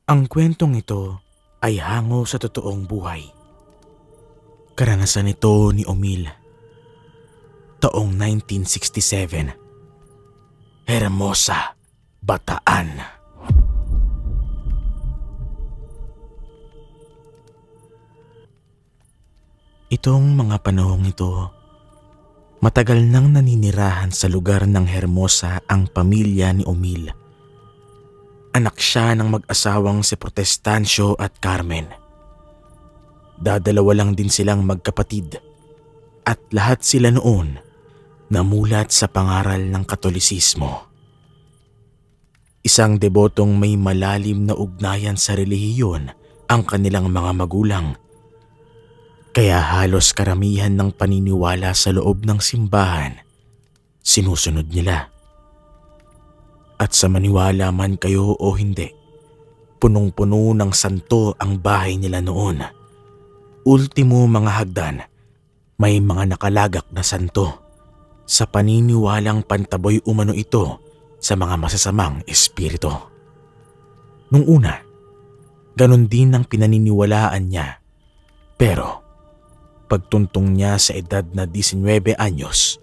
Ang kwentong ito ay hango sa totoong buhay. Karanasan ito ni Omil. Taong 1967. Hermosa, Bataan. Itong mga panahong ito, matagal nang naninirahan sa lugar ng Hermosa ang pamilya ni Omil. Anak siya ng mag-asawang si Protestancio at Carmen. Dadalawa lang din silang magkapatid at lahat sila noon namulat sa pangaral ng Katolisismo. Isang debotong may malalim na ugnayan sa relihiyon ang kanilang mga magulang. Kaya halos karamihan ng paniniwala sa loob ng simbahan, sinusunod nila. At sa maniwala man kayo o hindi, punong-puno ng santo ang bahay nila noon. Ultimo mga hagdan, may mga nakalagak na santo. Sa paniniwalang pantaboy umano ito sa mga masasamang espiritu. Nung una, ganon din ang pinaniniwalaan niya. Pero pagtuntong niya sa edad na 19 anyos,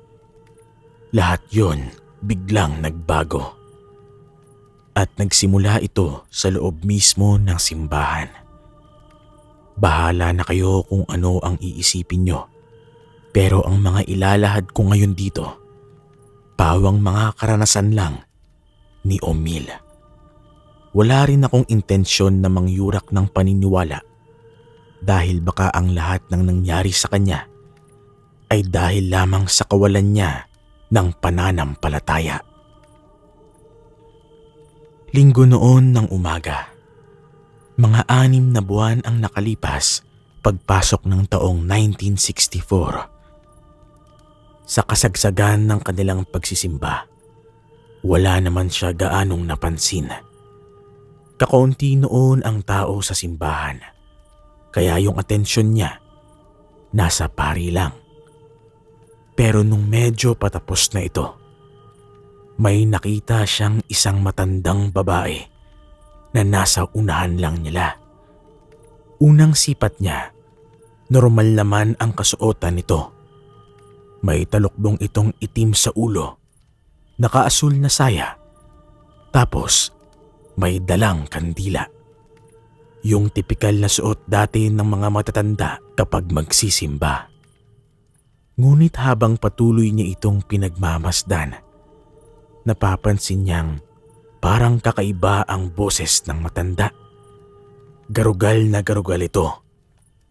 lahat yon biglang nagbago. At nagsimula ito sa loob mismo ng simbahan. Bahala na kayo kung ano ang iisipin nyo. Pero ang mga ilalahad ko ngayon dito, pawang mga karanasan lang ni Omil. Wala rin akong intensyon na mangyurak ng paniniwala dahil baka ang lahat ng nangyari sa kanya ay dahil lamang sa kawalan niya ng pananampalataya. Linggo noon ng umaga. Mga 6 na buwan ang nakalipas pagpasok ng taong 1964. Sa kasagsagan ng kanilang pagsisimba, wala naman siya gaanong napansin. Kakaunti noon ang tao sa simbahan, kaya yung atensyon niya nasa pari lang. Pero nung medyo patapos na ito, may nakita siyang isang matandang babae na nasa unahan lang nila. Unang sipat niya, normal naman ang kasuotan nito. May talukbong itong itim sa ulo, nakaasul na saya, tapos may dalang kandila. Yung tipikal na suot dati ng mga matatanda kapag magsisimba. Ngunit habang patuloy niya itong pinagmamasdan, napapansin niyang parang kakaiba ang boses ng matanda. Garugal na garugal ito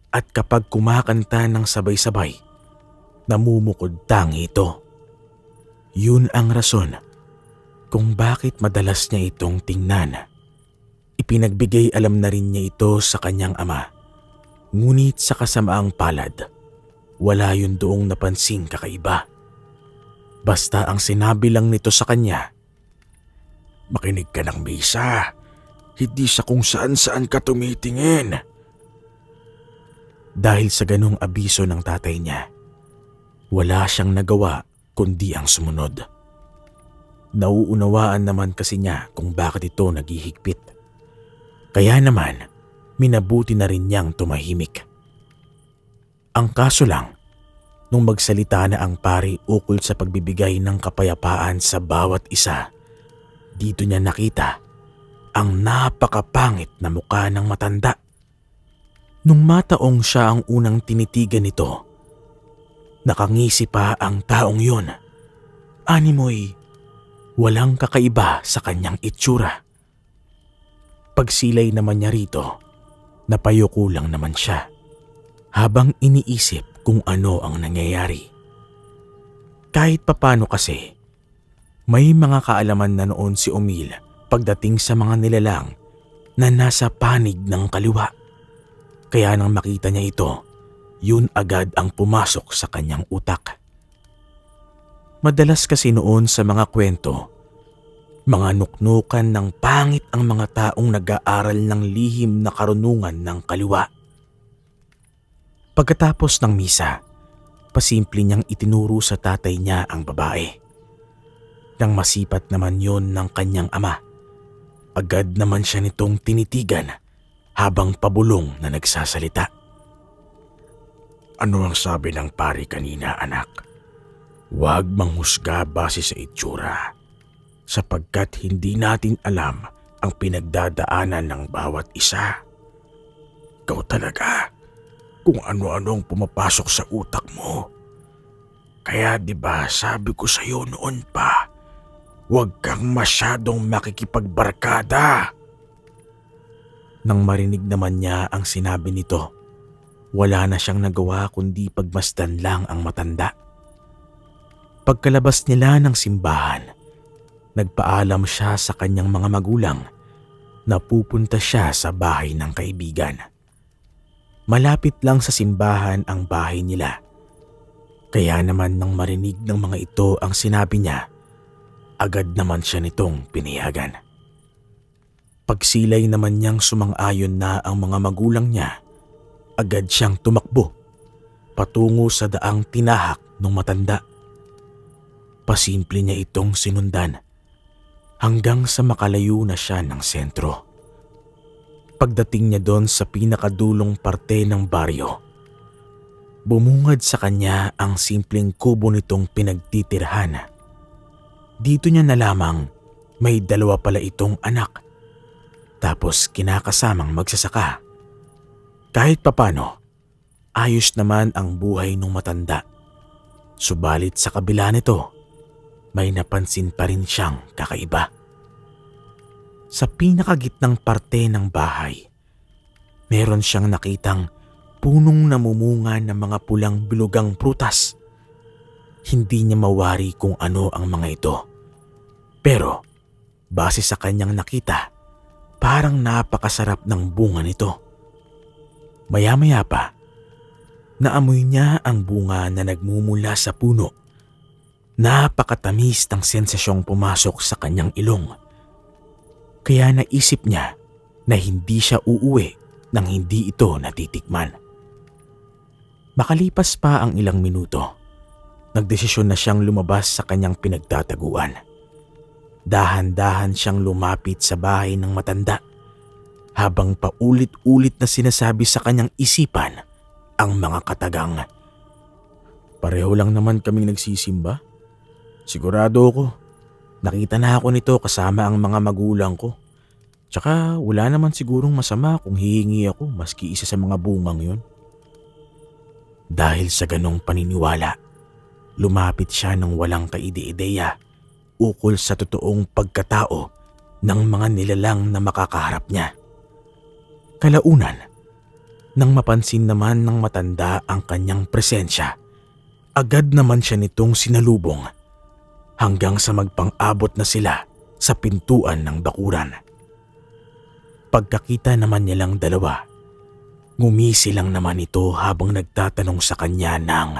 at kapag kumakanta ng sabay-sabay, namumukod tangi ito. Yun ang rason kung bakit madalas niya itong tingnan. Ipinagbigay alam na rin niya ito sa kanyang ama. Ngunit sa kasamaang palad, wala yun doong napansing kakaiba. Basta ang sinabi lang nito sa kanya, "Makinig ka ng misa, hindi sa kung saan-saan ka tumitingin." Dahil sa ganong abiso ng tatay niya, wala siyang nagawa kundi ang sumunod. Nauunawaan naman kasi niya kung bakit ito naghihigpit. Kaya naman, minabuti na rin niyang tumahimik. Ang kaso lang, nung magsalita na ang pari ukol sa pagbibigay ng kapayapaan sa bawat isa, dito niya nakita ang napakapangit na mukha ng matanda. Nung mataong siya ang unang tinitigan nito, nakangisi pa ang taong yun. Animoy, walang kakaiba sa kanyang itsura. Pagsilay naman niya rito, napayuko lang naman siya habang iniisip kung ano ang nangyayari. Kahit papano kasi, may mga kaalaman na noon si Omil pagdating sa mga nilalang na nasa panig ng kaliwa. Kaya nang makita niya ito, yun agad ang pumasok sa kanyang utak. Madalas kasi noon sa mga kwento, mga nuknukan ng pangit ang mga taong nag-aaral ng lihim na karunungan ng kaliwa. Pagkatapos ng misa, pasimple niyang itinuro sa tatay niya ang babae. Nang masipat naman yon ng kanyang ama, Agad naman siya nitong tinitigan habang pabulong na nagsasalita. Ano ang sabi ng pari kanina, anak? Huwag manghusga base sa itsura, sapagkat hindi natin alam ang pinagdadaanan ng bawat isa. Ikaw talaga, kung ano-anong pumapasok sa utak mo. Kaya 'di ba sabi ko sa iyo noon pa, huwag kang masyadong makikipagbarkada. Nang marinig naman niya ang sinabi nito, wala na siyang nagawa kundi pagmasdan lang ang matanda. Pagkalabas nila ng simbahan, nagpaalam siya sa kanyang mga magulang na pupunta siya sa bahay ng kaibigan. Malapit lang sa simbahan ang bahay nila. Kaya naman nang marinig ng mga ito ang sinabi niya, agad naman siya nitong pinayagan. Pagsilay naman niyang sumang-ayon na ang mga magulang niya, agad siyang tumakbo patungo sa daang tinahak ng matanda. Pasimple niya itong sinundan hanggang sa makalayo na siya ng sentro. Pagdating niya doon sa pinakadulong parte ng baryo, bumungad sa kanya ang simpleng kubo nitong pinagtitirhan. Dito niya nalamang may dalawa pala itong anak, tapos kinakasamang magsasaka. Kahit papano, ayos naman ang buhay ng matanda. Subalit sa kabila nito, may napansin pa rin siyang kakaiba. Sa pinakagitnang parte ng bahay, meron siyang nakitang punong namumunga ng mga pulang bilugang prutas. Hindi niya mawari kung ano ang mga ito. Pero base sa kanyang nakita, parang napakasarap ng bunga nito. Maya-maya pa, naamoy niya ang bunga na nagmumula sa puno. Napakatamis ng sensasyong pumasok sa kanyang ilong. Kaya naisip niya na hindi siya uuwi nang hindi ito natitikman. Makalipas pa ang ilang minuto, nagdesisyon na siyang lumabas sa kanyang pinagtataguan. Dahan-dahan siyang lumapit sa bahay ng matanda habang paulit-ulit na sinasabi sa kanyang isipan ang mga katagang, pareho lang naman kaming nagsisimba. Sigurado ako, nakita na ako nito kasama ang mga magulang ko. Tsaka wala naman sigurong masama kung hihingi ako maski isa sa mga bungang yun. Dahil sa ganong paniniwala, lumapit siya ng walang kaide-ideya ukol sa totoong pagkatao ng mga nilalang na makakaharap niya. Kalaunan, nang mapansin naman ng matanda ang kanyang presensya, agad naman siya nitong sinalubong hanggang sa magpang-abot na sila sa pintuan ng bakuran. Pagkakita naman nilang dalawa, ngumisi lang naman ito habang nagtatanong sa kanya ng,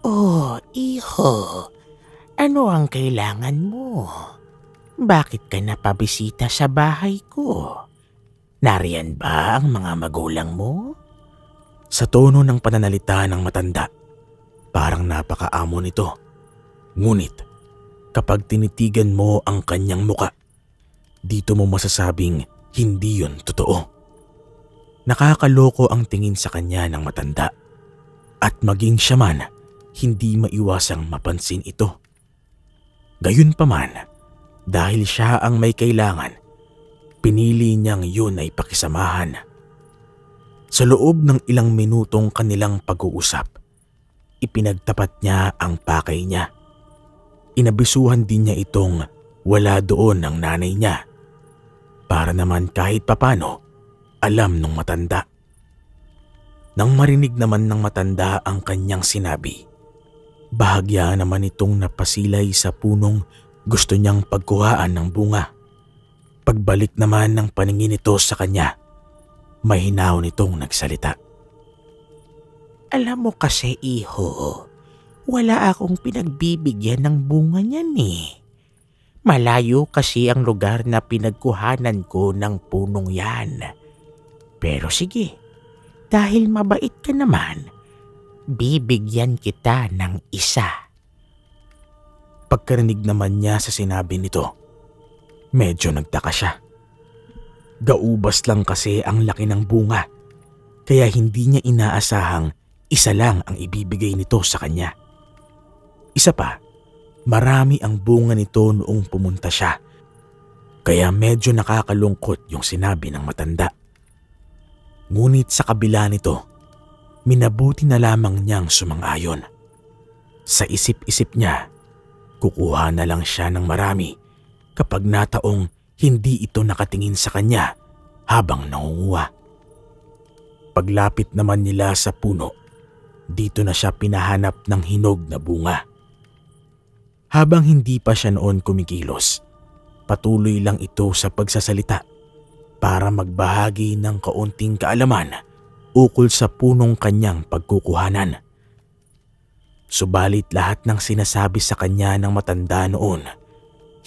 Oh, iho, ano ang kailangan mo? Bakit ka napabisita sa bahay ko? Nariyan ba ang mga magulang mo? Sa tono ng pananalita ng matanda, parang napakaamo nito. Ngunit kapag tinitigan mo ang kanyang muka, dito mo masasabing hindi yun totoo. Nakakaloko ang tingin sa kanya ng matanda at maging siya man, hindi maiwasang mapansin ito. Gayunpaman, dahil siya ang may kailangan, pinili niyang yun ay pakisamahan. Sa loob ng ilang minutong kanilang pag-uusap, ipinagtapat niya ang pakay niya. Inabisuhan din niya itong wala doon ang nanay niya, para naman kahit papano alam ng matanda. Nang marinig naman ng matanda ang kanyang sinabi, bahagya naman itong napasilay sa punong gusto niyang pagkuhaan ng bunga. Pagbalik naman ng paningin nito sa kanya, mahinaw nitong nagsalita. Alam mo kasi, iho, wala akong pinagbibigyan ng bunga niyan eh. Malayo kasi ang lugar na pinagkuhanan ko ng punong yan. Pero sige, dahil mabait ka naman, bibigyan kita ng isa. Pagkarinig naman niya sa sinabi nito, Medyo nagtaka siya. Gaubas lang kasi ang laki ng bunga, kaya hindi niya inaasahang isa lang ang ibibigay nito sa kanya. Isa pa, marami ang bunga nito noong pumunta siya, kaya medyo nakakalungkot yung sinabi ng matanda. Ngunit sa kabila nito, minabuti na lamang niyang sumang-ayon. Sa isip-isip niya, kukuha na lang siya ng marami kapag nataong hindi ito nakatingin sa kanya habang nangunguha. Paglapit naman nila sa puno, dito na siya pinahanap ng hinog na bunga. Habang hindi pa siya noon kumikilos, patuloy lang ito sa pagsasalita para magbahagi ng kaunting kaalaman ukol sa punong kanyang pagkukuhanan. Subalit lahat ng sinasabi sa kanya ng matanda noon,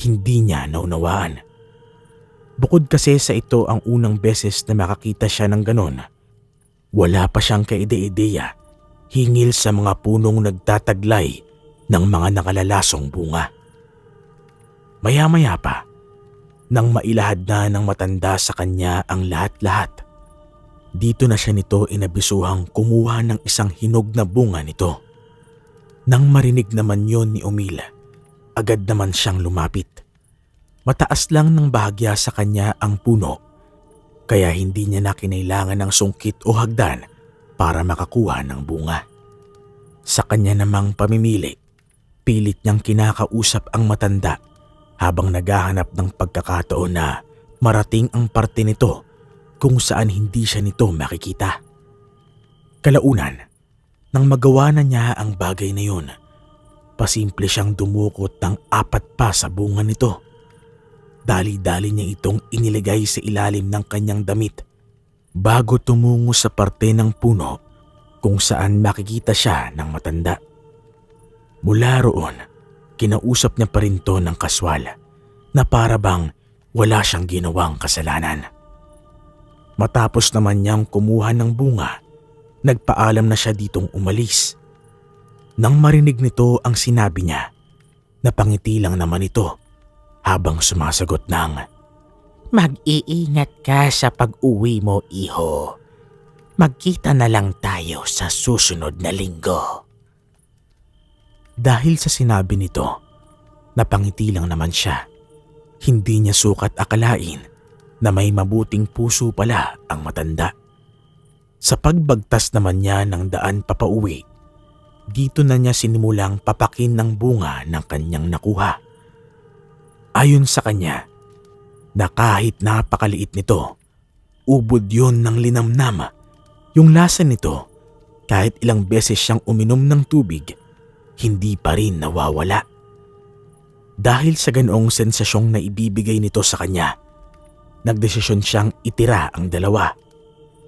hindi niya naunawaan. Bukod kasi sa ito ang unang beses na makakita siya ng ganon, wala pa siyang kaide-ideya hingil sa mga punong nagtataglay ng mga nakalalasong bunga. Maya-maya pa, nang mailahad na ng matanda sa kanya ang lahat-lahat, dito na siya nito inabisuhang kumuha ng isang hinog na bunga nito. Nang marinig naman yon ni Omil, agad naman siyang lumapit. Mataas lang ng bahagya sa kanya ang puno, kaya hindi niya na kinailangan ng sungkit o hagdan para makakuha ng bunga. Sa kanya namang pamimili, pilit niyang kinakausap ang matanda habang naghahanap ng pagkakataon na marating ang parte nito kung saan hindi siya nito makikita. Kalaunan, nang magawa na niya ang bagay na yun, pasimple siyang dumukot ng 4 pa sa bunga nito. Dali-dali niya itong inilagay sa ilalim ng kanyang damit bago tumungo sa parte ng puno kung saan makikita siya ng matanda. Mula roon, kinausap niya pa rin to ng kaswal na para bang wala siyang ginawang kasalanan. Matapos naman niyang kumuha ng bunga, nagpaalam na siya ditong umalis. Nang marinig nito ang sinabi niya, napangiti lang naman ito habang sumasagot ng, Mag-iingat ka sa pag-uwi mo, iho. Magkita na lang tayo sa susunod na linggo. Dahil sa sinabi nito, napangiti lang naman siya. Hindi niya sukat akalain na may mabuting puso pala ang matanda. Sa pagbagtas naman niya ng daan papauwi, dito na niya sinimulang papakin ng bunga ng kanyang nakuha. Ayon sa kanya, na kahit napakaliit nito, ubod yun ng linamnam. Yung lasa nito, kahit ilang beses siyang uminom ng tubig, hindi pa rin nawawala. Dahil sa ganoong sensasyong na ibibigay nito sa kanya, nagdesisyon siyang itira ang dalawa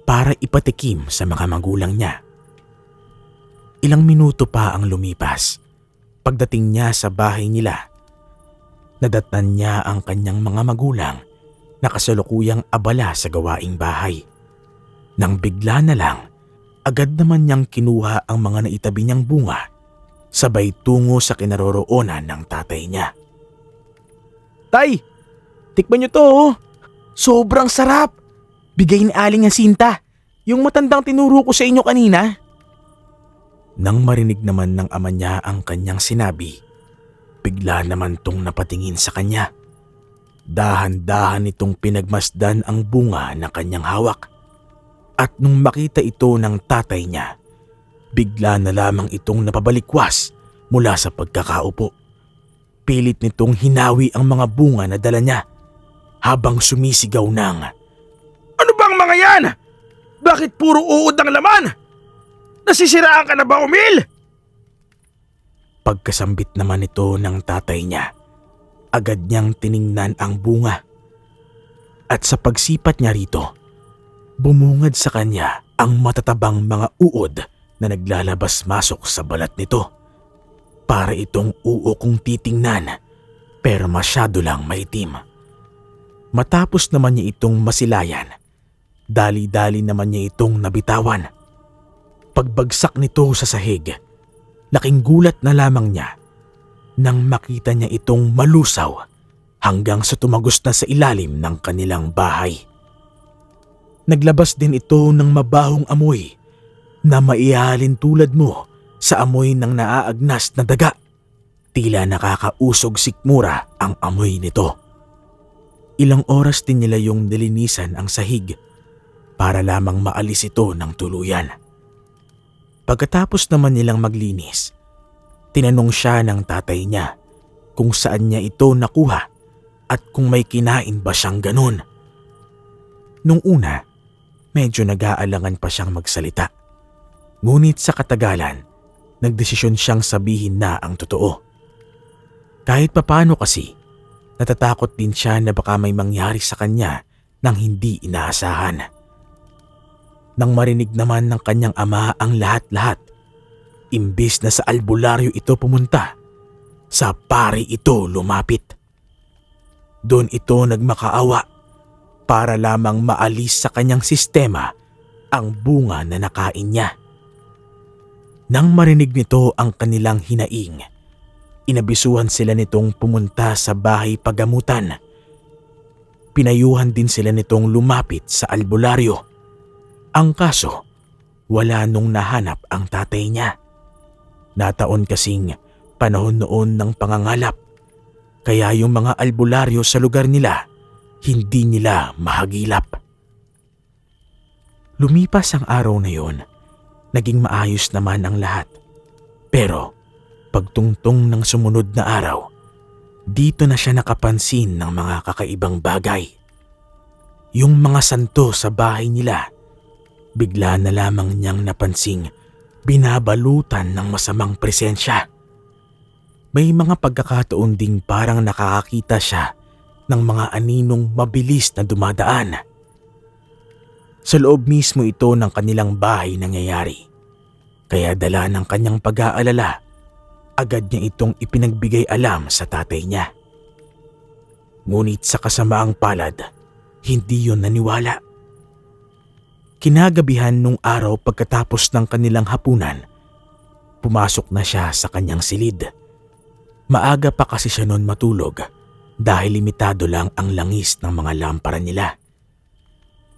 para ipatikim sa mga magulang niya. Ilang minuto pa ang lumipas. Pagdating niya sa bahay nila, nadatnan niya ang kanyang mga magulang na kasalukuyang abala sa gawaing bahay. Nang bigla na lang, agad naman niyang kinuha ang mga naitabi niyang bunga, sabay tungo sa kinaroroonan ng tatay niya. Tay, tikman niyo to oh. Sobrang sarap. Bigay ni Aling Jacinta, yung matandang tinuro ko sa inyo kanina. Nang marinig naman ng ama niya ang kanyang sinabi, bigla naman tong napatingin sa kanya. Dahan-dahan itong pinagmasdan ang bunga na kanyang hawak. At nung makita ito ng tatay niya, bigla na lamang itong napabalikwas mula sa pagkakaupo. Pilit nitong hinawi ang mga bunga na dala niya habang sumisigaw ng, Ano bang mga yan? Bakit puro uod ang laman? Nasisiraan ka na ba, Omil? Pagkasambit naman ito ng tatay niya, agad niyang tiningnan ang bunga. At sa pagsipat niya rito, bumungad sa kanya ang matatabang mga uod na naglalabas-masok sa balat nito. Para itong uo kong titingnan, pero masyado lang maitim. Matapos naman niya itong masilayan, dali-dali naman niya itong nabitawan. Pagbagsak nito sa sahig, laking gulat na lamang niya nang makita niya itong malusaw hanggang sa tumagos na sa ilalim ng kanilang bahay. Naglabas din ito ng mabahong amoy na maihalin tulad mo sa amoy ng naaagnas na daga. Tila nakakausog sikmura ang amoy nito. Ilang oras din nila yung nilinisan ang sahig para lamang maalis ito ng tuluyan. Pagkatapos naman nilang maglinis, tinanong siya ng tatay niya kung saan niya ito nakuha at kung may kinain ba siyang ganun. Nung una, medyo nag-aalangan pa siyang magsalita. Ngunit sa katagalan, nagdesisyon siyang sabihin na ang totoo. Kahit papano kasi, natatakot din siya na baka may mangyari sa kanya nang hindi inaasahan. Nang marinig naman ng kanyang ama ang lahat-lahat, imbis na sa albularyo ito pumunta, sa pari ito lumapit. Doon ito nagmakaawa para lamang maalis sa kanyang sistema ang bunga na nakain niya. Nang marinig nito ang kanilang hinaing, inabisuhan sila nitong pumunta sa bahay pagamutan. Pinayuhan din sila nitong lumapit sa albularyo. Ang kaso, wala nung nahanap ang tatay niya. Nataon kasing panahon noon ng pangangalap, kaya yung mga albularyo sa lugar nila, hindi nila mahagilap. Lumipas ang araw na yon, naging maayos naman ang lahat. Pero pagtungtong ng sumunod na araw, dito na siya nakapansin ng mga kakaibang bagay. Yung mga santo sa bahay nila, bigla na lamang niyang napansing binabalutan ng masamang presensya. May mga pagkakataon ding parang nakakakita siya ng mga aninong mabilis na dumadaan. Sa loob mismo ito ng kanilang bahay nangyayari. Kaya dala ng kanyang pag-aalala, agad niya itong ipinagbigay alam sa tatay niya. Ngunit sa kasamaang palad, hindi yon naniwala. Kinagabihan nung araw pagkatapos ng kanilang hapunan, pumasok na siya sa kanyang silid. Maaga pa kasi siya noon matulog dahil limitado lang ang langis ng mga lampara nila.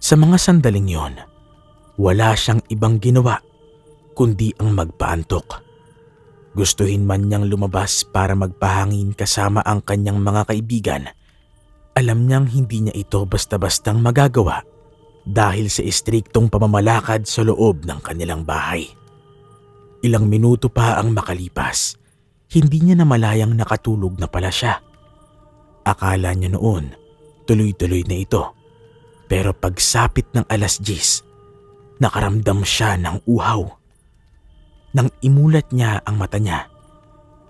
Sa mga sandaling yon, wala siyang ibang ginawa kundi ang magpaantok. Gustuhin man niyang lumabas para magpahangin kasama ang kanyang mga kaibigan, alam niyang hindi niya ito basta-bastang magagawa dahil sa istriktong pamamalakad sa loob ng kanilang bahay. Ilang minuto pa ang makalipas, hindi niya namalayang nakatulog na pala siya. Akala niya noon, tuloy-tuloy na ito. Pero pagsapit ng 10:00, nakaramdam siya ng uhaw. Nang imulat niya ang mata niya,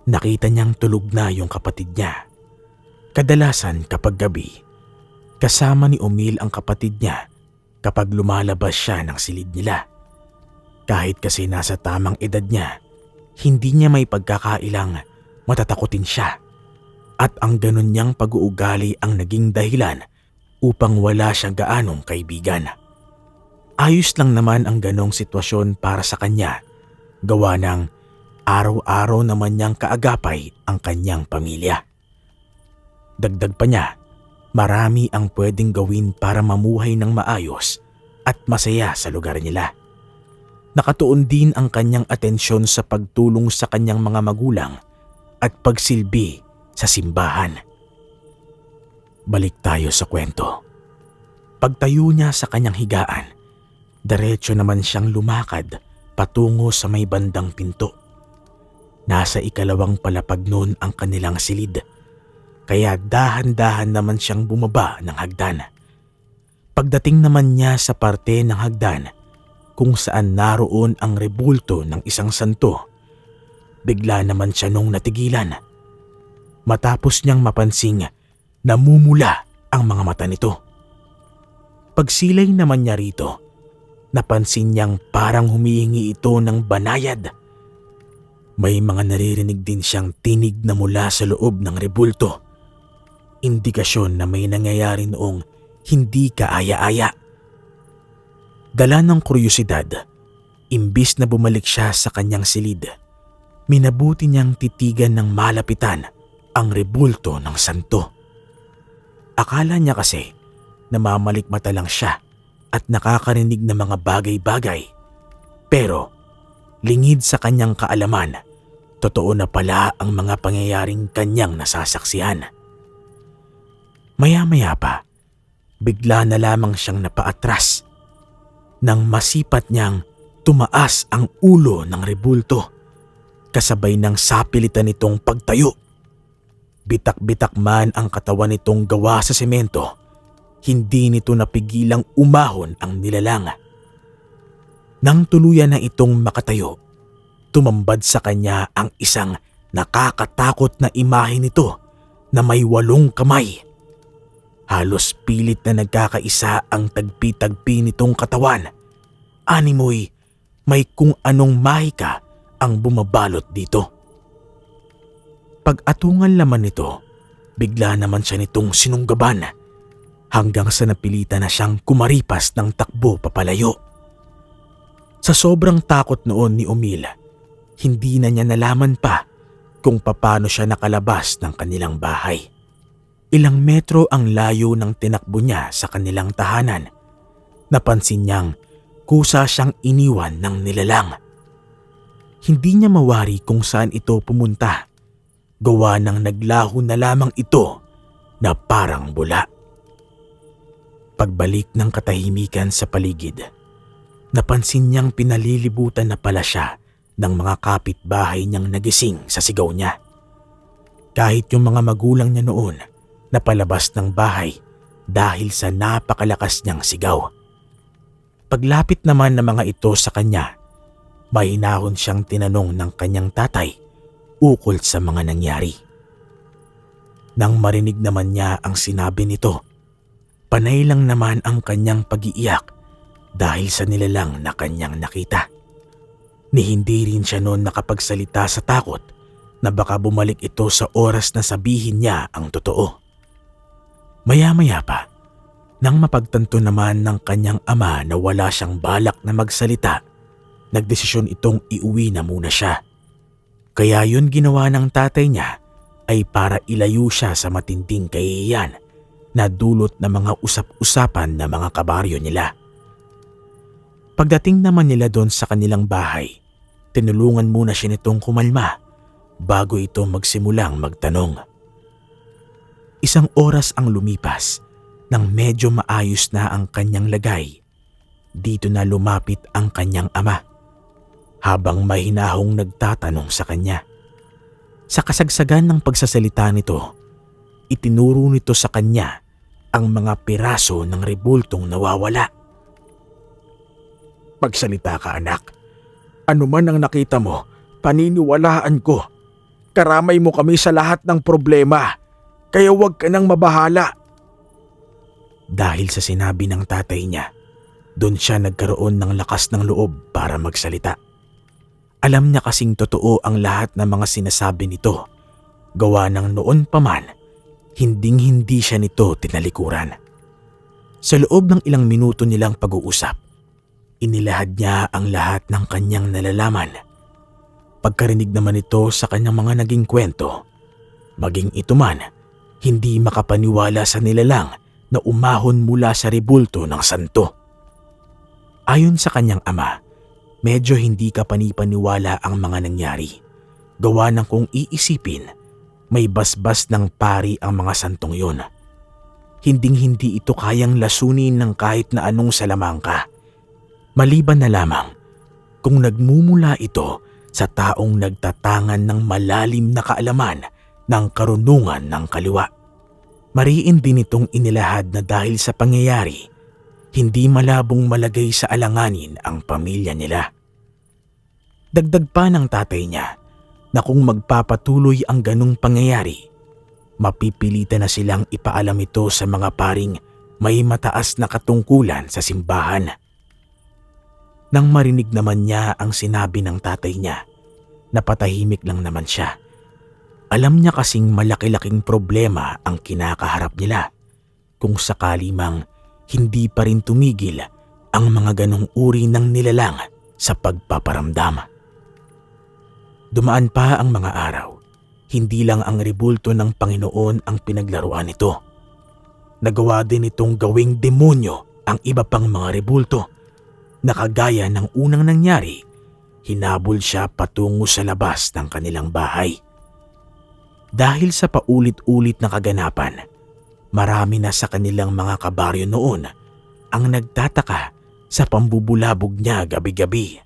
nakita niyang tulog na yung kapatid niya. Kadalasan kapag gabi, kasama ni Omil ang kapatid niya kapag lumalabas siya ng silid nila. Kahit kasi nasa tamang edad niya, hindi niya may pagkakailang matatakutin siya. At ang ganun niyang pag-uugali ang naging dahilan upang wala siyang gaanong kaibigan. Ayos lang naman ang ganong sitwasyon para sa kanya, gawa ng araw-araw naman niyang kaagapay ang kanyang pamilya. Dagdag pa niya, marami ang pwedeng gawin para mamuhay ng maayos at masaya sa lugar nila. Nakatuon din ang kanyang atensyon sa pagtulong sa kanyang mga magulang at pagsilbi sa simbahan. Balik tayo sa kwento. Pagtayo niya sa kanyang higaan, diretso naman siyang lumakad patungo sa may bandang pinto. Nasa 2nd palapag noon ang kanilang silid, kaya dahan-dahan naman siyang bumaba ng hagdan. Pagdating naman niya sa parte ng hagdan kung saan naroon ang rebulto ng isang santo, bigla naman siya nung natigilan. Matapos niyang mapansing namumula ang mga mata nito. Pagsilay naman niya rito, napansin niyang parang humihingi ito ng banayad. May mga naririnig din siyang tinig na mula sa loob ng rebulto. Indikasyon na may nangyayari noong hindi kaaya-aya. Dala ng kuryosidad, imbis na bumalik siya sa kanyang silid, minabuti niyang titigan ng malapitan ang rebulto ng santo. Akala niya kasi namamalikmata lang siya at nakakarinig ng mga bagay-bagay. Pero lingid sa kanyang kaalaman, totoo na pala ang mga pangyayaring kanyang nasasaksihan. Maya-maya pa, bigla na lamang siyang napaatras nang masipat niyang tumaas ang ulo ng rebulto kasabay ng sapilitan nitong pagtayo. Bitak-bitak man ang katawan nitong gawa sa semento, hindi nito napigilang umahon ang nilalang. Nang tuluyan na itong makatayo, tumambad sa kanya ang isang nakakatakot na imahe nito na may 8 kamay. Halos pilit na nagkakaisa ang tagpi-tagpi nitong katawan. Animoy may kung anong mahika ang bumabalot dito. Pag-atungan laman nito, bigla naman siya nitong sinunggaban hanggang sa napilitan na siyang kumaripas ng takbo papalayo. Sa sobrang takot noon ni Omil, hindi na niya nalaman pa kung paano siya nakalabas ng kanilang bahay. Ilang metro ang layo ng tinakbo niya sa kanilang tahanan. Napansin niyang kusa siyang iniwan ng nilalang. Hindi niya mawari kung saan ito pumunta. Gawa ng naglaho na lamang ito na parang bula. Pagbalik ng katahimikan sa paligid, napansin niyang pinalilibutan na pala siya ng mga kapitbahay niyang nagising sa sigaw niya. Kahit yung mga magulang niya noon napalabas ng bahay dahil sa napakalakas niyang sigaw. Paglapit naman ng mga ito sa kanya, mahinahon siyang tinanong ng kanyang tatay ukol sa mga nangyari. Nang marinig naman niya ang sinabi nito, panay lang naman ang kanyang pag-iiyak dahil sa nilalang na kanyang nakita. Ni hindi rin siya noon nakapagsalita sa takot na baka bumalik ito sa oras na sabihin niya ang totoo. Maya-maya pa, nang mapagtanto naman ng kanyang ama na wala siyang balak na magsalita, nagdesisyon itong iuwi na muna siya. Kaya yun ginawa ng tatay niya ay para ilayo siya sa matinding kahihiyan na dulot ng mga usap-usapan ng mga kabaryo nila. Pagdating naman nila doon sa kanilang bahay, tinulungan muna siya nitong kumalma bago ito magsimulang magtanong. Isang oras ang lumipas nang medyo maayos na ang kanyang lagay. Dito na lumapit ang kanyang ama habang mahinahong nagtatanong sa kanya. Sa kasagsagan ng pagsasalita nito, itinuro nito sa kanya ang mga piraso ng rebultong nawawala. Magsalita ka, anak. Ano man ang nakita mo, paniniwalaan ko. Karamay mo kami sa lahat ng problema, kaya huwag ka nang mabahala. Dahil sa sinabi ng tatay niya, doon siya nagkaroon ng lakas ng loob para magsalita. Alam niya kasing totoo ang lahat ng mga sinasabi nito. Gawa ng noon pa man, hinding-hindi siya nito tinalikuran. Sa loob ng ilang minuto nilang pag-uusap, inilahad niya ang lahat ng kanyang nalalaman. Pagkarinig naman ito sa kanyang mga naging kwento, maging ito man, hindi makapaniwala sa nilalang na umahon mula sa rebulto ng santo. Ayon sa kanyang ama, medyo hindi kapanipaniwala ang mga nangyari. Gawa ng kung iisipin, may basbas ng pari ang mga santong yun. Hinding-hindi ito kayang lasunin ng kahit na anong salamangka. Maliban na lamang kung nagmumula ito sa taong nagtatangan ng malalim na kaalaman ng karunungan ng kaliwa. Mariin din itong inilahad na dahil sa pangyayari, hindi malabong malagay sa alanganin ang pamilya nila. Dagdag pa ng tatay niya na kung magpapatuloy ang ganong pangyayari, mapipilitan na silang ipaalam ito sa mga paring may mataas na katungkulan sa simbahan. Nang marinig naman niya ang sinabi ng tatay niya, napatahimik lang naman siya. Alam niya kasing malaki-laking problema ang kinakaharap nila kung sakali mang hindi pa rin tumigil ang mga ganong uri ng nilalang sa pagpaparamdam. Dumaan pa ang mga araw, hindi lang ang rebulto ng Panginoon ang pinaglaruan nito. Nagawa din itong gawing demonyo ang iba pang mga rebulto na kagaya ng unang nangyari, hinabol siya patungo sa labas ng kanilang bahay. Dahil sa paulit-ulit na kaganapan, marami na sa kanilang mga kabaryo noon ang nagtataka sa pambubulabog niya gabi-gabi.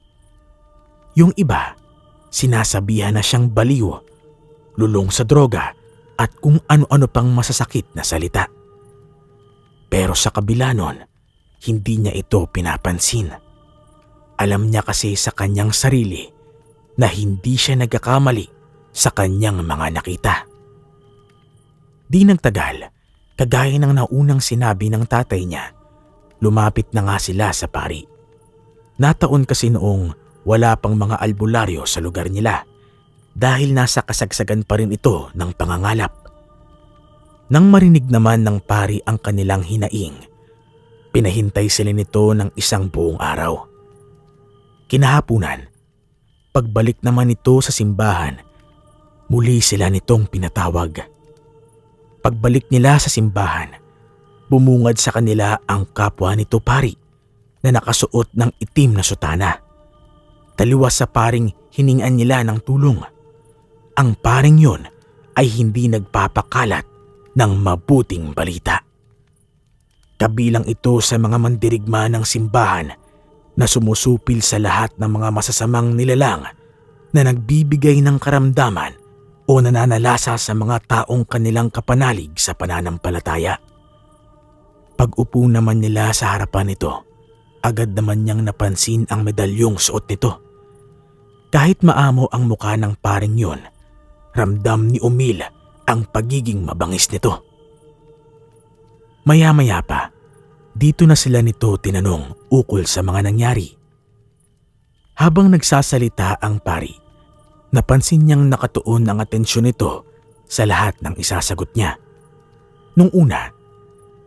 Yung iba, sinasabihan na siyang baliw, lulong sa droga at kung ano-ano pang masasakit na salita. Pero sa kabila nun, hindi niya ito pinapansin. Alam niya kasi sa kanyang sarili na hindi siya nagkakamali sa kanyang mga nakita. Di nagtagal, kagaya ng naunang sinabi ng tatay niya, lumapit na nga sila sa pari. Nataon kasi noong wala pang mga albularyo sa lugar nila dahil nasa kasagsagan pa rin ito ng pangangalap. Nang marinig naman ng pari ang kanilang hinaing, pinahintay sila nito ng isang buong araw. Kinahapunan, pagbalik naman nito sa simbahan, muli sila nitong pinatawag. Pagbalik nila sa simbahan, bumungad sa kanila ang kapwa nito pari na nakasuot ng itim na sutana. Taliwas sa paring hiningan nila ng tulong. Ang paring yun ay hindi nagpapakalat ng mabuting balita. Kabilang ito sa mga mandirigma ng simbahan na sumusupil sa lahat ng mga masasamang nilalang na nagbibigay ng karamdaman o nananalasa sa mga taong kanilang kapanalig sa pananampalataya. Pag-upo naman nila sa harapan nito, agad naman niyang napansin ang medalyong suot nito. Kahit maamo ang mukha ng paring yun, ramdam ni Umil ang pagiging mabangis nito. Maya-maya pa, dito na sila nito tinanong ukol sa mga nangyari. Habang nagsasalita ang pari, napansin niyang nakatuon ang atensyon nito sa lahat ng isasagot niya. Nung una,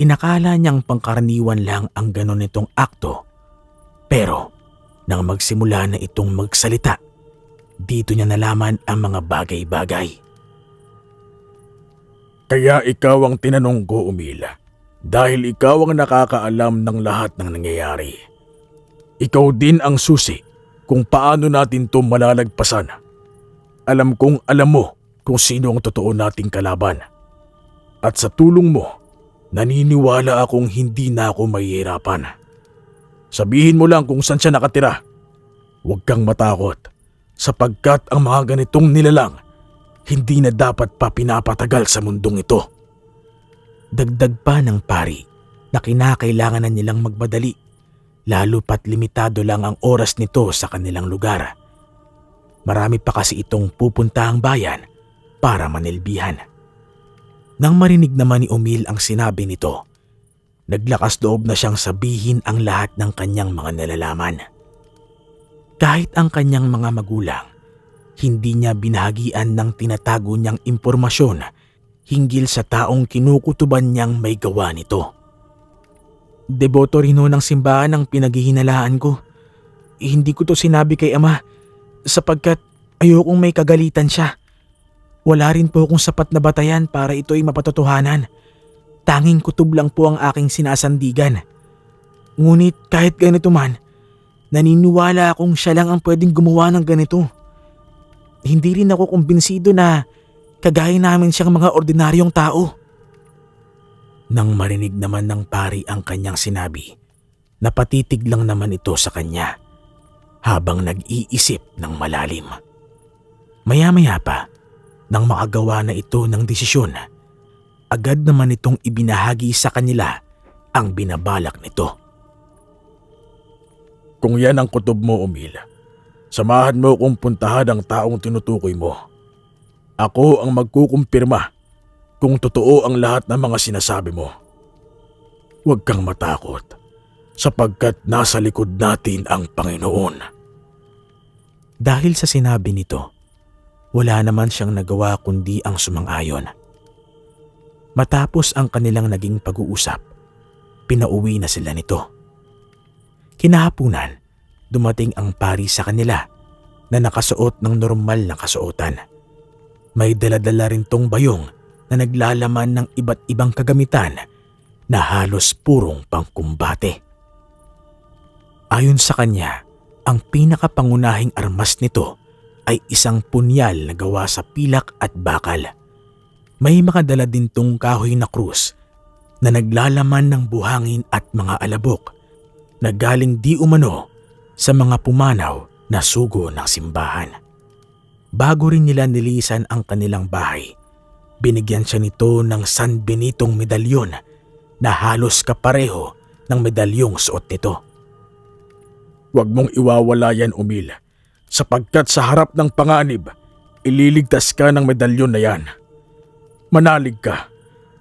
inakala niyang pangkaraniwan lang ang ganon nitong akto. Pero nang magsimula na itong magsalita, dito niya nalaman ang mga bagay-bagay. Kaya ikaw ang tinanong ko, Umil, dahil ikaw ang nakakaalam ng lahat ng nangyayari. Ikaw din ang susi kung paano natin to malalagpasan. Alam kong alam mo kung sino ang totoo nating kalaban. At sa tulong mo, naniniwala akong hindi na ako mahihirapan. Sabihin mo lang kung saan siya nakatira. Huwag kang matakot, sapagkat ang mga ganitong nilalang hindi na dapat pa pinapatagal sa mundong ito. Dagdag pa ng pari na kinakailangan na nilang magmadali, lalo pat limitado lang ang oras nito sa kanilang lugar. Marami pa kasi itong pupuntahang bayan para manilbihan. Nang marinig naman ni Umil ang sinabi nito, naglakas loob na siyang sabihin ang lahat ng kanyang mga nalalaman. Kahit ang kanyang mga magulang, hindi niya binahagian ng tinatago niyang impormasyon hinggil sa taong kinukutuban niyang may gawa nito. Deboto rin ng simbahan ang pinaghihinalaan ko. Hindi ko to sinabi kay ama sapagkat ayokong may kagalitan siya. Wala rin po akong sapat na batayan para ito'y mapatotohanan. Tanging kutob lang po ang aking sinasandigan. Ngunit kahit ganito man, naniniwala akong siya lang ang pwedeng gumawa ng ganito. Hindi rin ako kumbinsido na kagaya namin siyang mga ordinaryong tao. Nang marinig naman ng pari ang kanyang sinabi, napatitig lang naman ito sa kanya habang nag-iisip ng malalim. Maya-maya pa, nang makagawa na ito ng desisyon, agad naman itong ibinahagi sa kanila ang binabalak nito. Kung yan ang kutob mo, Umil, samahan mo kung puntahan ang taong tinutukoy mo. Ako ang magkukumpirma kung totoo ang lahat ng mga sinasabi mo. Huwag kang matakot sapagkat nasa likod natin ang Panginoon. Dahil sa sinabi nito, wala naman siyang nagawa kundi ang sumang-ayon. Matapos ang kanilang naging pag-uusap, pinauwi na sila nito. Kinahapunan, dumating ang pari sa kanila na nakasuot ng normal na kasuotan. May dala-dala rin tong bayong na naglalaman ng iba't ibang kagamitan na halos purong pangkumbate. Ayon sa kanya, ang pinakapangunahing armas nito ay isang punyal na gawa sa pilak at bakal. May makadala din tong kahoy na krus na naglalaman ng buhangin at mga alabok na galing di umano sa mga pumanaw na sugo ng simbahan. Bago rin nila nilisan ang kanilang bahay, binigyan siya nito ng San Benitong medalyon na halos kapareho ng medalyong suot nito. Huwag mong iwawala yan, Umil, sapagkat sa harap ng panganib, ililigtas ka ng medalyon na yan. Manalig ka,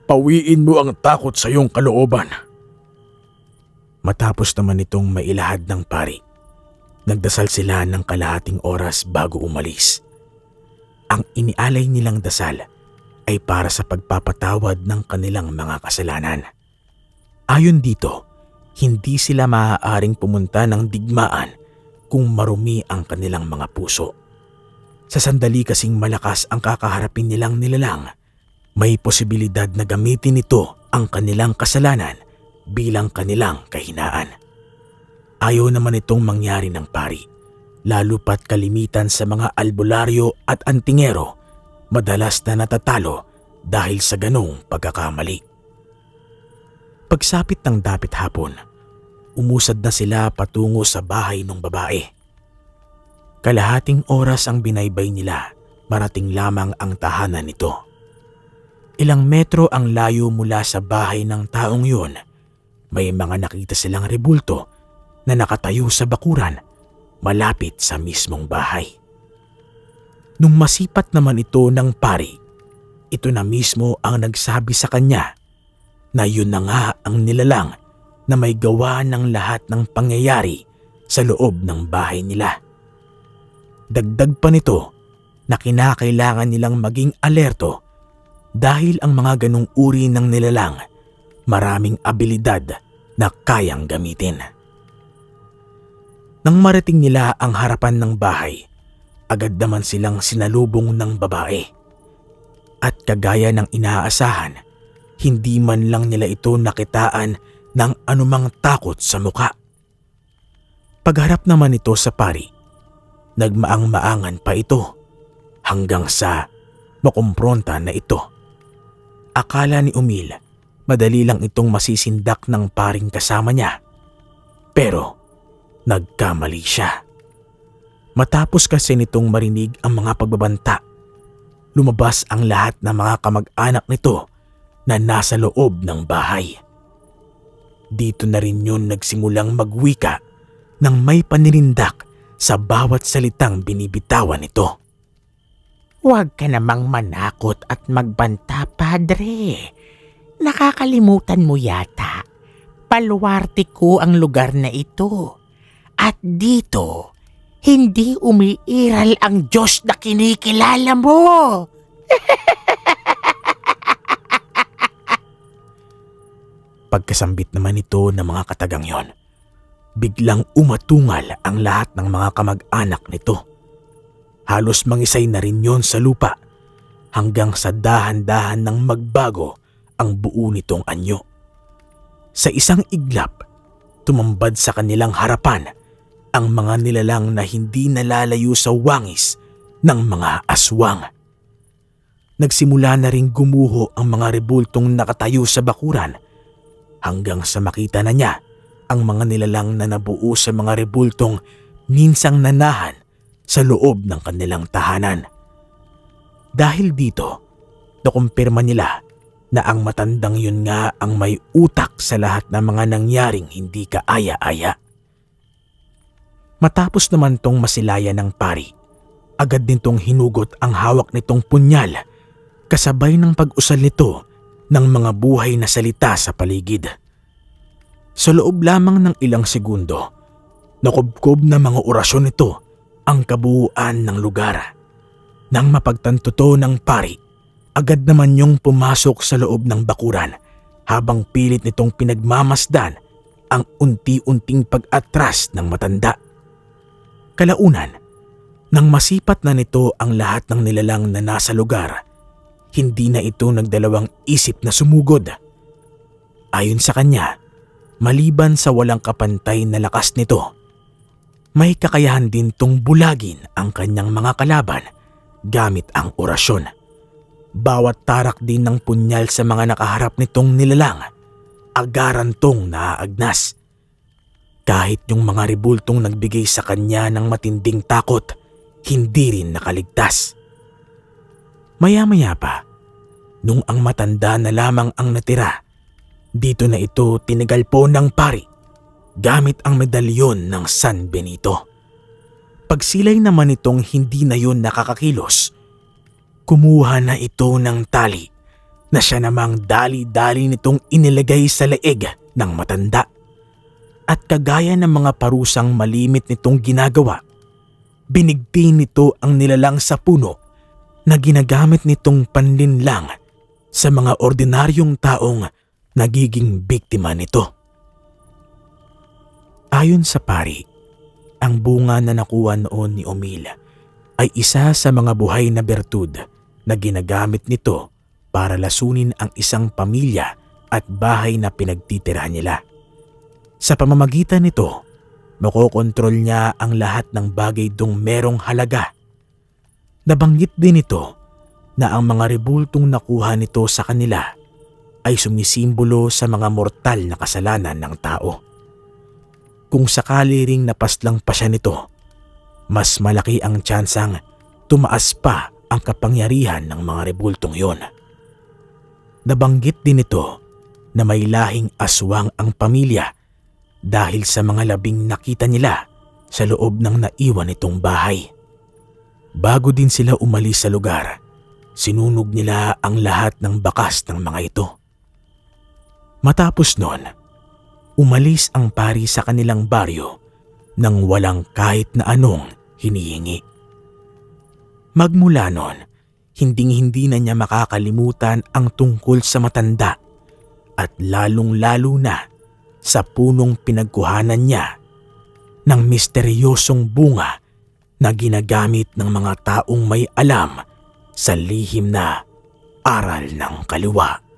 pawiin mo ang takot sa iyong kalooban. Matapos naman itong mailahad ng pari, nagdasal sila ng kalahating oras bago umalis. Ang inialay nilang dasal ay para sa pagpapatawad ng kanilang mga kasalanan. Ayon dito, hindi sila maaaring pumunta ng digmaan kung marumi ang kanilang mga puso. Sa sandali kasing malakas ang kakaharapin nilang nilalang, may posibilidad na gamitin nito ang kanilang kasalanan bilang kanilang kahinaan. Ayaw naman itong mangyari ng pari, lalo pat kalimitan sa mga albularyo at antingero, madalas na natatalo dahil sa ganong pagkakamali. Pagsapit ng dapit hapon, umusad na sila patungo sa bahay ng babae. Kalahating oras ang binaybay nila, marating lamang ang tahanan nito. Ilang metro ang layo mula sa bahay ng taong yun. May mga nakita silang rebulto na nakatayo sa bakuran malapit sa mismong bahay. Nung masipat naman ito ng pari, ito na mismo ang nagsabi sa kanya na yun na nga ang nilalang na may gawa ng lahat ng pangyayari sa loob ng bahay nila. Dagdag pa nito na kinakailangan nilang maging alerto dahil ang mga ganong uri ng nilalang maraming abilidad na kayang gamitin. Nang marating nila ang harapan ng bahay, agad naman silang sinalubong ng babae. At kagaya ng inaasahan, hindi man lang nila ito nakitaan ng anumang takot sa muka. Pagharap naman ito sa pari, nagmaang-maangan pa ito hanggang sa makumpronta na ito. Akala ni Umil, madali lang itong masisindak ng paring kasama niya. Pero nagkamali siya. Matapos kasi nitong marinig ang mga pagbabanta, lumabas ang lahat ng mga kamag-anak nito na nasa loob ng bahay. Dito na rin yun nagsimulang magwika ng may paninindak sa bawat salitang binibitawan nito. Huwag ka namang manakot at magbanta, Padre. Nakakalimutan mo yata. Paluwarte ko ang lugar na ito. At dito, hindi umiiral ang Diyos na kinikilala mo. Pagkasambit naman ito ng mga katagang yon, biglang umatungal ang lahat ng mga kamag-anak nito. Halos mangisay na rin yon sa lupa hanggang sa dahan-dahan ng magbago ang buo nitong anyo. Sa isang iglap, tumambad sa kanilang harapan ang mga nilalang na hindi nalalayo sa wangis ng mga aswang. Nagsimula na ring gumuho ang mga rebultong nakatayo sa bakuran hanggang sa makita na niya ang mga nilalang na nabuo sa mga rebultong minsang nanahan sa loob ng kanilang tahanan. Dahil dito, nakumpirma nila na ang matandang yun nga ang may utak sa lahat ng mga nangyaring hindi kaaya-aya. Matapos naman tong masilayan ng pari, agad din tong hinugot ang hawak nitong punyal kasabay ng pag-usal nito ng mga buhay na salita sa paligid. Sa loob lamang ng ilang segundo, nakubkob na mga orasyon nito ang kabuuan ng lugar. Nang mapagtanto to ng pari, agad naman yung pumasok sa loob ng bakuran habang pilit nitong pinagmamasdan ang unti-unting pag-atras ng matanda. Kalaunan, nang masipat na nito ang lahat ng nilalang na nasa lugar, hindi na ito nagdalawang isip na sumugod. Ayon sa kanya, maliban sa walang kapantay na lakas nito, may kakayahan din tong bulagin ang kanyang mga kalaban gamit ang orasyon. Bawat tarak din ng punyal sa mga nakaharap nitong nilalang, agaran tong naaagnas. Kahit yung mga rebultong nagbigay sa kanya ng matinding takot, hindi rin nakaligtas. Maya-maya pa, nung ang matanda na lamang ang natira, dito na ito tinigalpo ng pari gamit ang medalyon ng San Benito. Pagsilay naman itong hindi na yun nakakakilos, kumuha na ito ng tali na siya namang dali-dali nitong inilagay sa leeg ng matanda. At kagaya ng mga parusang malimit nitong ginagawa, binigti nito ang nilalang sa puno na ginagamit nitong panlinlang sa mga ordinaryong taong nagiging biktima nito. Ayon sa pari, ang bunga na nakuha noon ni Omil ay isa sa mga buhay na bertud na ginagamit nito para lasunin ang isang pamilya at bahay na pinagtitirahan nila. Sa pamamagitan nito, makokontrol niya ang lahat ng bagay dong merong halaga. Nabanggit din ito na ang mga rebultong nakuha nito sa kanila ay sumisimbolo sa mga mortal na kasalanan ng tao. Kung sakali ring napaslang pa siya nito, mas malaki ang tsansang tumaas pa ang kapangyarihan ng mga rebultong yon. Nabanggit din ito na may lahing aswang ang pamilya dahil sa mga labing nakita nila sa loob ng naiwan nitong bahay. Bago din sila umalis sa lugar, sinunog nila ang lahat ng bakas ng mga ito. Matapos nun, umalis ang pari sa kanilang baryo nang walang kahit na anong hinihingi. Magmula nun, hinding-hindi na niya makakalimutan ang tungkol sa matanda at lalong-lalo na sa punong pinagkuhanan niya ng misteryosong bunga na ginagamit ng mga taong may alam sa lihim na aral ng kaliwa.